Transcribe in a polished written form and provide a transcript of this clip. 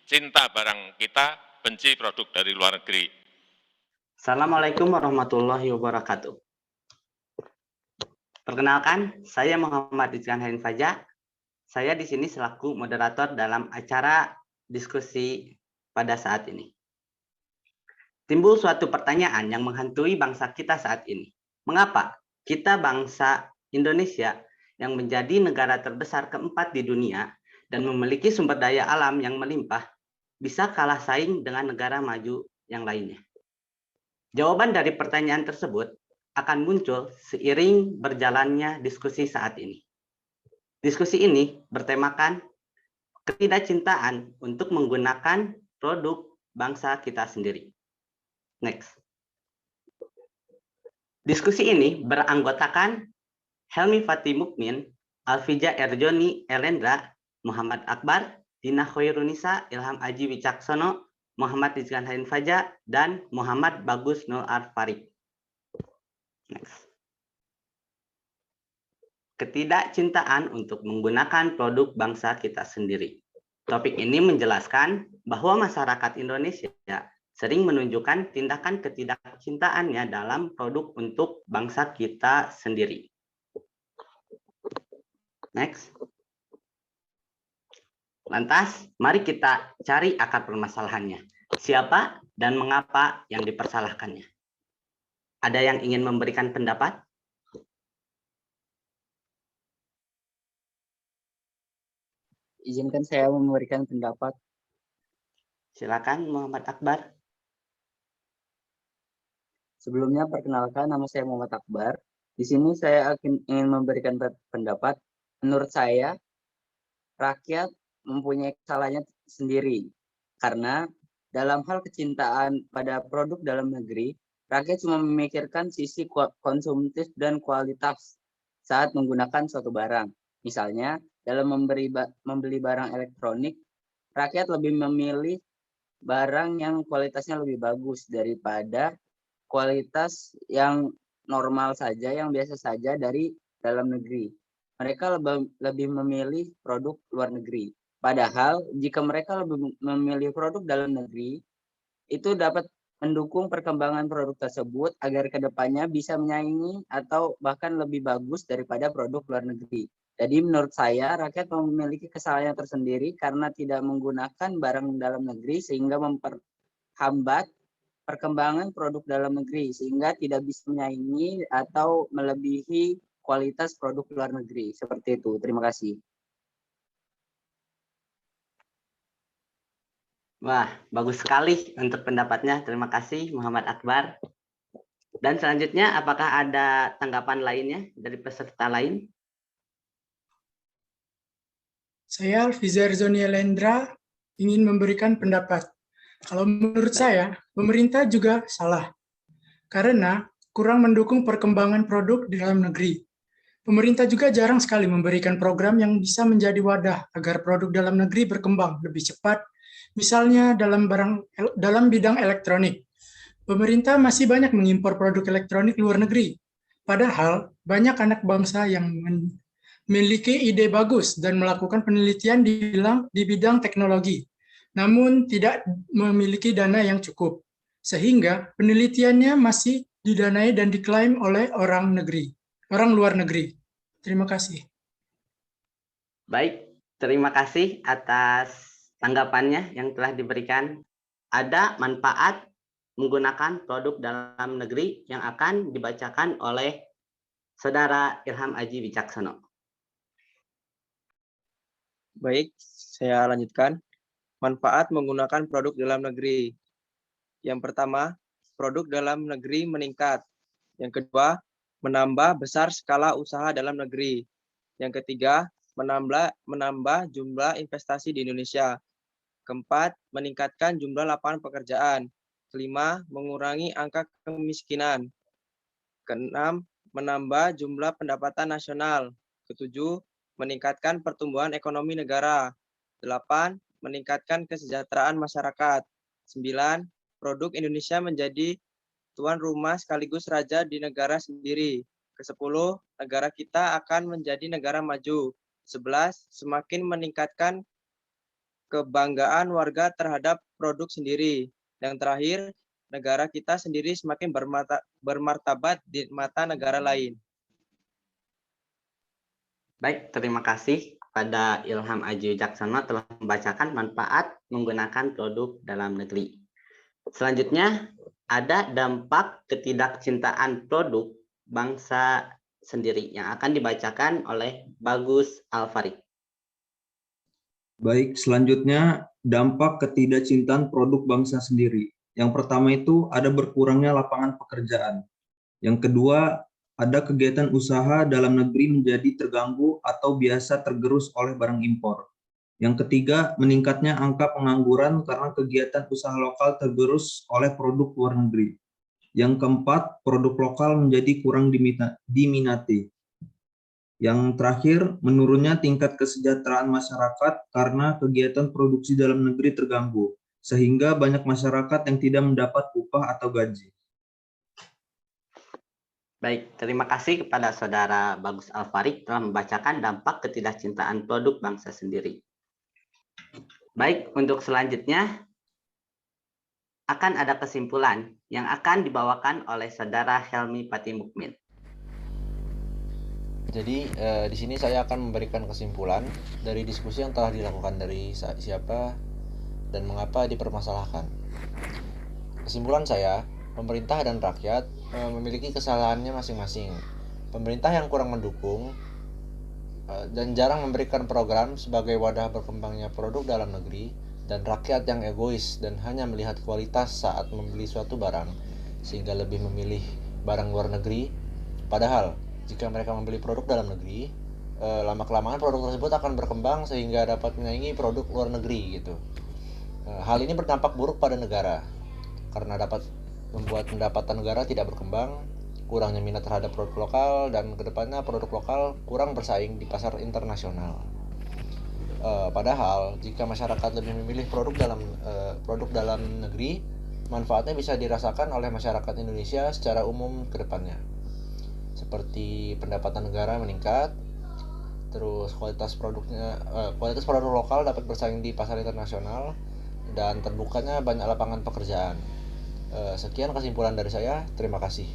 cinta barang kita, benci produk dari luar negeri. Assalamualaikum warahmatullahi wabarakatuh. Perkenalkan, saya Muhammad Rizkan Harin Faja. Saya di sini selaku moderator dalam acara diskusi pada saat ini. Timbul suatu pertanyaan yang menghantui bangsa kita saat ini. Mengapa kita bangsa Indonesia yang menjadi negara terbesar keempat di dunia dan memiliki sumber daya alam yang melimpah bisa kalah saing dengan negara maju yang lainnya? Jawaban dari pertanyaan tersebut akan muncul seiring berjalannya diskusi saat ini. Diskusi ini bertemakan ketidakcintaan untuk menggunakan produk bangsa kita sendiri. Next. Diskusi ini beranggotakan Helmi Fatih Mukmin, Alfija Erjoni Elendra, Muhammad Akbar, Dina Khairunisa, Ilham Aji Wicaksono, Muhammad Rizkan Harin Faja, dan Muhammad Bagus Nur Arfarid. Next. Ketidakcintaan untuk menggunakan produk bangsa kita sendiri. Topik ini menjelaskan bahwa masyarakat Indonesia sering menunjukkan tindakan ketidakcintaannya dalam produk untuk bangsa kita sendiri. Next. Lantas, mari kita cari akar permasalahannya. Siapa dan mengapa yang dipersalahkannya? Ada yang ingin memberikan pendapat? Izinkan saya memberikan pendapat. Silakan Muhammad Akbar. Sebelumnya perkenalkan, nama saya Muhammad Akbar. Di sini saya ingin memberikan pendapat. Menurut saya, rakyat mempunyai kesalahannya sendiri. Karena dalam hal kecintaan pada produk dalam negeri, rakyat cuma memikirkan sisi konsumtif dan kualitas saat menggunakan suatu barang. Misalnya, dalam membeli barang elektronik, rakyat lebih memilih barang yang kualitasnya lebih bagus daripada kualitas yang normal saja, yang biasa saja dari dalam negeri. Mereka lebih memilih produk luar negeri. Padahal jika mereka lebih memilih produk dalam negeri, itu dapat mendukung perkembangan produk tersebut agar kedepannya bisa menyaingi atau bahkan lebih bagus daripada produk luar negeri. Jadi menurut saya rakyat memiliki kesalahan tersendiri karena tidak menggunakan barang dalam negeri sehingga memperhambat perkembangan produk dalam negeri sehingga tidak bisa menyaingi atau melebihi kualitas produk luar negeri. Seperti itu. Terima kasih. Wah, bagus sekali untuk pendapatnya. Terima kasih Muhammad Akbar. Dan selanjutnya, apakah ada tanggapan lainnya dari peserta lain? Saya Alfiza Erzoni Elendra ingin memberikan pendapat. Kalau menurut saya, pemerintah juga salah. Karena kurang mendukung perkembangan produk di dalam negeri. Pemerintah juga jarang sekali memberikan program yang bisa menjadi wadah agar produk dalam negeri berkembang lebih cepat. Misalnya dalam bidang elektronik. Pemerintah masih banyak mengimpor produk elektronik luar negeri. Padahal banyak anak bangsa yang memiliki ide bagus dan melakukan penelitian di bidang teknologi, namun tidak memiliki dana yang cukup, sehingga penelitiannya masih didanai dan diklaim oleh orang luar negeri. Terima kasih. Baik, terima kasih atas tanggapannya yang telah diberikan. Ada manfaat menggunakan produk dalam negeri yang akan dibacakan oleh Saudara Ilham Aji Wicaksono. Baik, saya lanjutkan. Manfaat menggunakan produk dalam negeri. Yang pertama, produk dalam negeri meningkat. Yang kedua, menambah besar skala usaha dalam negeri. Yang ketiga, menambah jumlah investasi di Indonesia. Keempat, meningkatkan jumlah lapangan pekerjaan. Kelima, mengurangi angka kemiskinan. Keenam, menambah jumlah pendapatan nasional. Ketujuh, meningkatkan pertumbuhan ekonomi negara. 8. Meningkatkan kesejahteraan masyarakat. 9. Produk Indonesia menjadi tuan rumah sekaligus raja di negara sendiri. Ke-10, negara kita akan menjadi negara maju. 11. Semakin meningkatkan kebanggaan warga terhadap produk sendiri. Yang terakhir, negara kita sendiri semakin bermartabat di mata negara lain. Baik, terima kasih kepada Ilham Aji Wicaksono telah membacakan manfaat menggunakan produk dalam negeri. Selanjutnya, ada dampak ketidakcintaan produk bangsa sendiri yang akan dibacakan oleh Bagus Alfarid. Baik, selanjutnya dampak ketidakcintaan produk bangsa sendiri. Yang pertama itu ada berkurangnya lapangan pekerjaan. Yang kedua, ada kegiatan usaha dalam negeri menjadi terganggu atau biasa tergerus oleh barang impor. Yang ketiga, meningkatnya angka pengangguran karena kegiatan usaha lokal tergerus oleh produk luar negeri. Yang keempat, produk lokal menjadi kurang diminati. Yang terakhir, menurunnya tingkat kesejahteraan masyarakat karena kegiatan produksi dalam negeri terganggu, sehingga banyak masyarakat yang tidak mendapat upah atau gaji. Baik, terima kasih kepada Saudara Bagus Alfarid telah membacakan dampak ketidakcintaan produk bangsa sendiri. Baik, untuk selanjutnya akan ada kesimpulan yang akan dibawakan oleh Saudara Helmi Pati Mukmin. Jadi di sini saya akan memberikan kesimpulan dari diskusi yang telah dilakukan dari siapa dan mengapa dipermasalahkan. Kesimpulan saya, pemerintah dan rakyat memiliki kesalahannya masing-masing. Pemerintah yang kurang mendukung dan jarang memberikan program sebagai wadah berkembangnya produk dalam negeri, dan rakyat yang egois dan hanya melihat kualitas saat membeli suatu barang sehingga lebih memilih barang luar negeri. Padahal jika mereka membeli produk dalam negeri, lama-kelamaan produk tersebut akan berkembang sehingga dapat menyaingi produk luar negeri gitu. Hal ini berdampak buruk pada negara karena dapat membuat pendapatan negara tidak berkembang, kurangnya minat terhadap produk lokal, dan kedepannya produk lokal kurang bersaing di pasar internasional. Padahal jika masyarakat lebih memilih produk dalam negeri, manfaatnya bisa dirasakan oleh masyarakat Indonesia secara umum ke depannya. Seperti pendapatan negara meningkat, terus kualitas produk lokal dapat bersaing di pasar internasional, dan terbukanya banyak lapangan pekerjaan. Sekian kesimpulan dari saya. Terima kasih.